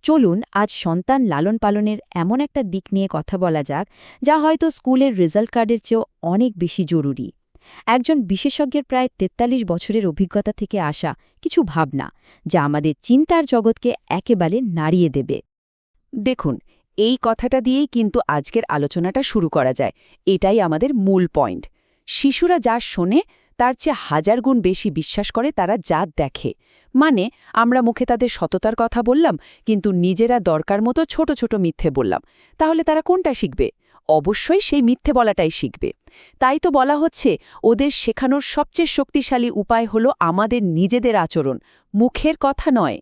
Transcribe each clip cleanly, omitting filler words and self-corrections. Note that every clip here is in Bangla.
চলুন আজ সন্তান লালন পালনের এমন একটা দিক নিয়ে কথা বলা যাক যা হয়তো স্কুলের রেজাল্ট কার্ডের চেয়েও অনেক বেশি জরুরি। একজন বিশেষজ্ঞের প্রায় ৪৩ বছরের অভিজ্ঞতা থেকে আসা কিছু ভাবনা যা আমাদের চিন্তার জগৎকে একেবারে নাড়িয়ে দেবে। দেখুন, এই কথাটা দিয়েই কিন্তু আজকের আলোচনাটা শুরু করা যায়। এটাই আমাদের মূল পয়েন্ট। শিশুরা যা শোনে তার চেয়ে হাজার গুণ বেশি বিশ্বাস করে তারা যা দেখে। মানে আমরা মুখে তাদের সততার কথা বললাম, কিন্তু নিজেরা দরকার মতো ছোট ছোট মিথ্যে বললাম, তাহলে তারা কোনটা শিখবে? অবশ্যই সেই মিথ্যে বলাটাই শিখবে। তাই তো বলা হচ্ছে, ওদের শেখানোর সবচেয়ে শক্তিশালী উপায় হলো আমাদের নিজেদের আচরণ, মুখের কথা নয়।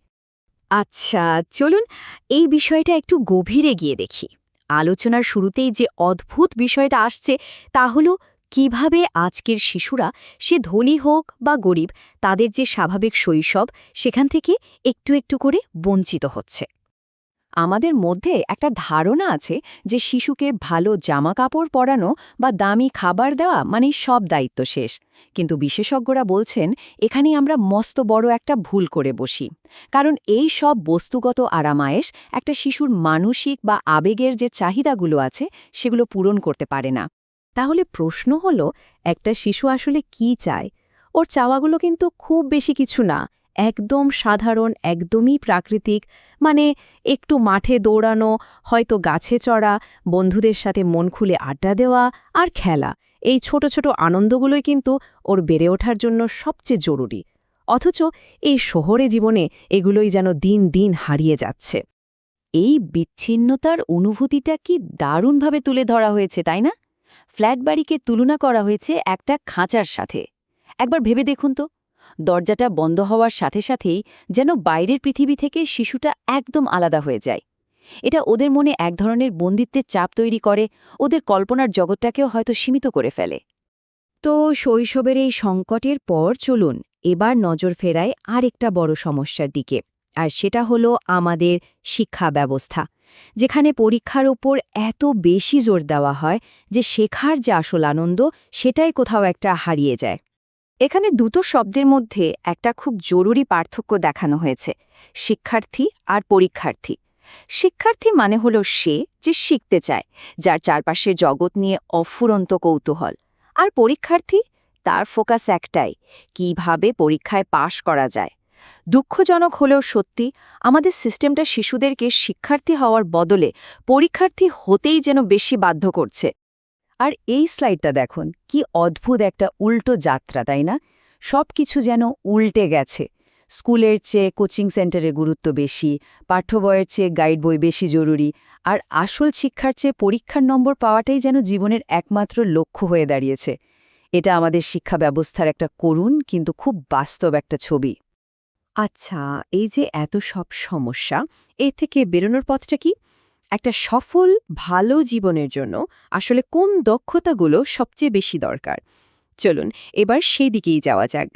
আচ্ছা, চলুন এই বিষয়টা একটু গভীরে গিয়ে দেখি। আলোচনার শুরুতেই যে অদ্ভুত বিষয়টা আসছে তা হলো কিভাবে আজকের শিশুরা, সে ধনী হোক বা গরিব, তাদের যে স্বাভাবিক শৈশব সেখান থেকে একটু একটু করে বঞ্চিত হচ্ছে। আমাদের মধ্যে একটা ধারণা আছে যে শিশুকে ভালো জামা কাপড় পরানো বা দামি খাবার দেওয়া মানে সব দায়িত্ব শেষ। কিন্তু বিশেষজ্ঞরা বলছেন এখানেই আমরা মস্ত বড় একটা ভুল করে বসি। কারণ এই সব বস্তুগত আরামায়েশ একটা শিশুর মানসিক বা আবেগের যে চাহিদাগুলো আছে সেগুলো পূরণ করতে পারে না। তাহলে প্রশ্ন হলো, একটা শিশু আসলে কি চায়? ওর চাওয়াগুলো কিন্তু খুব বেশি কিছু না, একদম সাধারণ, একদমই প্রাকৃতিক। মানে একটু মাঠে দৌড়ানো, হয়তো গাছে চড়া, বন্ধুদের সাথে মন খুলে আড্ডা দেওয়া আর খেলা। এই ছোট ছোট আনন্দগুলোই কিন্তু ওর বেড়ে ওঠার জন্য সবচেয়ে জরুরি। অথচ এই শহরে জীবনে এগুলোই যেন দিন দিন হারিয়ে যাচ্ছে। এই বিচ্ছিন্নতার অনুভূতিটা কি দারুণভাবে তুলে ধরা হয়েছে, তাই না? ফ্ল্যাট বাড়িকে তুলনা করা হয়েছে একটা খাঁচার সাথে। একবার ভেবে দেখুন তো, দরজাটা বন্ধ হওয়ার সাথে সাথেই যেন বাইরের পৃথিবী থেকে শিশুটা একদম আলাদা হয়ে যায়। এটা ওদের মনে এক ধরনের বন্দিত্বের চাপ তৈরি করে, ওদের কল্পনার জগৎটাকেও হয়তো সীমিত করে ফেলে। তো শৈশবের এই সংকটের পর চলুন এবার নজর ফেরায় আরেকটা বড় সমস্যার দিকে। আর সেটা হলো আমাদের শিক্ষা ব্যবস্থা, যেখানে পরীক্ষার উপর এত বেশি জোর দেওয়া হয় যে শেখার যে আসল আনন্দ সেটাই কোথাও একটা হারিয়ে যায়। এখানে দুটো শব্দের মধ্যে একটা খুব জরুরি পার্থক্য দেখানো হয়েছে: শিক্ষার্থী আর পরীক্ষার্থী। শিক্ষার্থী মানে হলো সে যে শিখতে চায়, যার চারপাশের জগৎ নিয়ে অফুরন্ত কৌতূহল। আর পরীক্ষার্থী, তার ফোকাস একটাই, কিভাবে পরীক্ষায় পাশ করা যায়। দুঃখজনক হলেও সত্যি, আমাদের সিস্টেমটা শিশুদেরকে শিক্ষার্থী হওয়ার বদলে পরীক্ষার্থী হতেই যেন বেশি বাধ্য করছে। আর এই স্লাইডটা দেখুন, কি অদ্ভুত একটা উল্টো যাত্রা, তাই না? সব কিছু যেন উল্টে গেছে। স্কুলের চেয়ে কোচিং সেন্টারের গুরুত্ব বেশি, পাঠ্য বইয়ের চেয়ে গাইড বই বেশি জরুরি, আর আসল শিক্ষার চেয়ে পরীক্ষার নম্বর পাওয়াটাই যেন জীবনের একমাত্র লক্ষ্য হয়ে দাঁড়িয়েছে। এটা আমাদের শিক্ষা ব্যবস্থার একটা করুণ কিন্তু খুব বাস্তব একটা ছবি। আচ্ছা, এই যে এত সব সমস্যা, এর থেকে বেরোনোর পথটা কি? একটা সফল ভালো জীবনের জন্য আসলে কোন দক্ষতাগুলো সবচেয়ে বেশি দরকার? চলুন এবার সেই দিকেই যাওয়া যাক।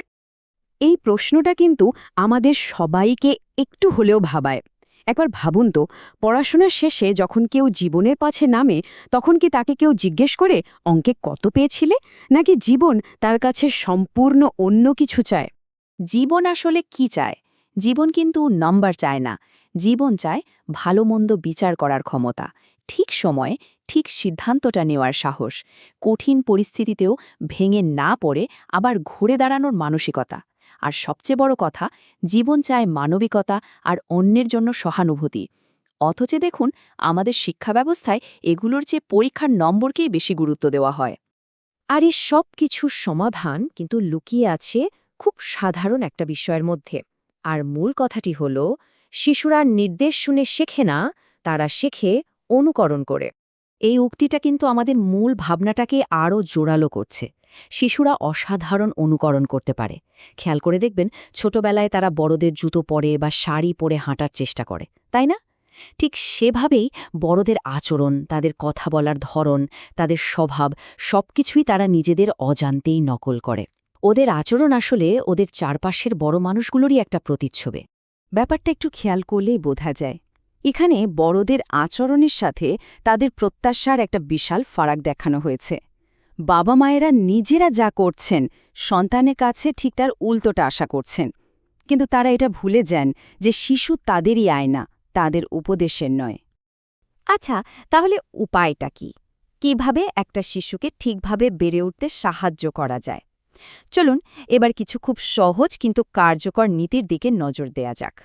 এই প্রশ্নটা কিন্তু আমাদের সবাইকে একটু হলেও ভাবায়। একবার ভাবুন তো, পড়াশোনার শেষে যখন কেউ জীবনের পাছে নামে, তখন কি তাকে কেউ জিজ্ঞেস করে অঙ্কে কত পেয়েছিলে, নাকি জীবন তার কাছে সম্পূর্ণ অন্য কিছু চায়? জীবন আসলে কি চায়? জীবন কিন্তু নাম্বার চায় না। জীবন চায় ভালো মন্দ বিচার করার ক্ষমতা, ঠিক সময়ে ঠিক সিদ্ধান্তটা নেওয়ার সাহস, কঠিন পরিস্থিতিতেও ভেঙে না পড়ে আবার ঘুরে দাঁড়ানোর মানসিকতা। আর সবচেয়ে বড় কথা, জীবন চায় মানবিকতা আর অন্যের জন্য সহানুভূতি। অথচ দেখুন, আমাদের শিক্ষা ব্যবস্থায় এগুলোর চেয়ে পরীক্ষার নম্বরকেই বেশি গুরুত্ব দেওয়া হয়। আর এই সব কিছুর সমাধান কিন্তু লুকিয়ে আছে খুব সাধারণ একটা বিষয়ের মধ্যে। আর মূল কথাটি হল, শিশুরা নির্দেশ শুনে শেখে না, তারা শেখে অনুকরণ করে। এই উক্তিটা কিন্তু আমাদের মূল ভাবনাটাকে আরও জোরালো করছে। শিশুরা অসাধারণ অনুকরণ করতে পারে। খেয়াল করে দেখবেন, ছোটবেলায় তারা বড়দের জুতো পরে বা শাড়ি পরে হাঁটার চেষ্টা করে, তাই না? ঠিক সেভাবেই বড়দের আচরণ, তাদের কথা বলার ধরন, তাদের স্বভাব, সবকিছুই তারা নিজেদের অজান্তেই নকল করে। ওদের আচরণ আসলে ওদের চারপাশের বড় মানুষগুলোরই একটা প্রতিচ্ছবি। ব্যাপারটা একটু খেয়াল করলেই বোঝা যায়। এখানে বড়দের আচরণের সাথে তাদের প্রত্যাশার একটা বিশাল ফারাক দেখানো হয়েছে। বাবা মায়েরা নিজেরা যা করছেন, সন্তানের কাছে ঠিক তার উল্টোটা আশা করছেন। কিন্তু তারা এটা ভুলে যান যে শিশু তাদেরই আয়না, তাদের উপদেশের নয়। আচ্ছা, তাহলে উপায়টা কি? কিভাবে একটা শিশুকে ঠিকভাবে বেড়ে উঠতে সাহায্য করা যায়? চলুন এবার কিছু খুব সহজ কিন্তু কার্যকর নীতির দিকে নজর দেয়া যাক।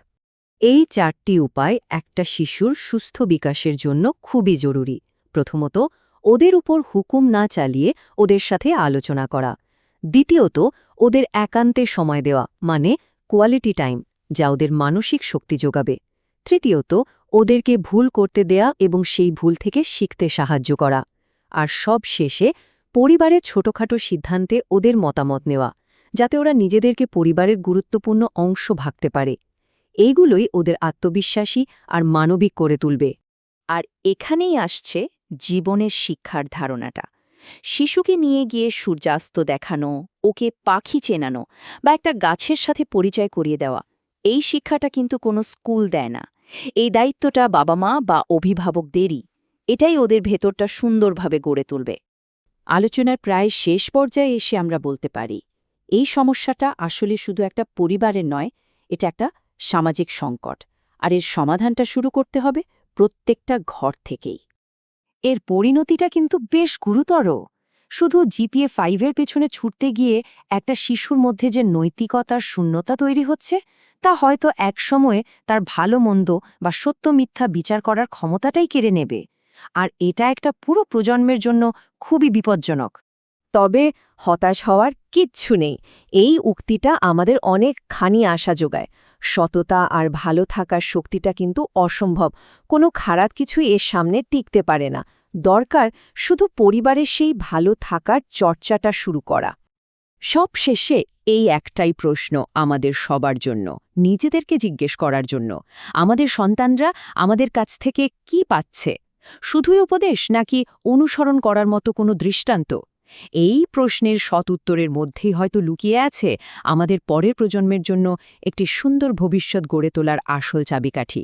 এই 4টি উপায় একটা শিশুর সুস্থ বিকাশের জন্য খুবই জরুরি। প্রথমত, ওদের উপর হুকুম না চালিয়ে ওদের সাথে আলোচনা করা। দ্বিতীয়ত, ওদের একান্তে সময় দেওয়া, মানে কোয়ালিটি টাইম, যা ওদের মানসিক শক্তি যোগাবে। তৃতীয়ত, ওদেরকে ভুল করতে দেয়া এবং সেই ভুল থেকে শিখতে সাহায্য করা। আর সব শেষে, পরিবারের ছোটখাটো সিদ্ধান্তে ওদের মতামত নেওয়া, যাতে ওরা নিজেদেরকে পরিবারের গুরুত্বপূর্ণ অংশ ভাবতে পারে। এইগুলোই ওদের আত্মবিশ্বাসী আর মানবিক করে তুলবে। আর এখানেই আসছে জীবনের শিক্ষার ধারণাটা। শিশুকে নিয়ে গিয়ে সূর্যাস্ত দেখানো, ওকে পাখি চেনানো বা একটা গাছের সাথে পরিচয় করিয়ে দেওয়া, এই শিক্ষাটা কিন্তু কোনো স্কুল দেয় না। এই দায়িত্বটা বাবা মা বা অভিভাবকদেরই। এটাই ওদের ভেতরটা সুন্দরভাবে গড়ে তুলবে। আলোচনার প্রায় শেষ পর্যায়ে এসে আমরা বলতে পারি, এই সমস্যাটা আসলে শুধু একটা পরিবারের নয়, এটা একটা সামাজিক সংকট। আর এর সমাধানটা শুরু করতে হবে প্রত্যেকটা ঘর থেকেই। এর পরিণতিটা কিন্তু বেশ গুরুতর। শুধু জিপিএ 5-এর পেছনে ছুটতে গিয়ে একটা শিশুর মধ্যে যে নৈতিকতার শূন্যতা তৈরি হচ্ছে, তা হয়তো একসময়ে তার ভালো মন্দ বা সত্য মিথ্যা বিচার করার ক্ষমতাটাই কেড়ে নেবে। আর এটা একটা পুরো প্রজন্মের জন্য খুবই বিপজ্জনক। তবে হতাশ হওয়ার কিচ্ছু নেই। এই উক্তিটা আমাদের অনেকখানি আশা যোগায়। সততা আর ভালো থাকার শক্তিটা কিন্তু অসম্ভব। কোনো খারাপ কিছুই এর সামনে টিকতে পারে না। দরকার শুধু পরিবারের সেই ভালো থাকার চর্চাটা শুরু করা। সব শেষে এই একটাই প্রশ্ন আমাদের সবার জন্য, নিজেদেরকে জিজ্ঞেস করার জন্য, আমাদের সন্তানরা আমাদের কাছ থেকে কি পাচ্ছে? শুধুই উপদেশ, নাকি অনুসরণ করার মতো কোনো দৃষ্টান্ত? এই প্রশ্নের সৎ উত্তরের মধ্যেই হয়তো লুকিয়ে আছে আমাদের পরের প্রজন্মের জন্য একটি সুন্দর ভবিষ্যৎ গড়ে তোলার আসল চাবিকাঠি।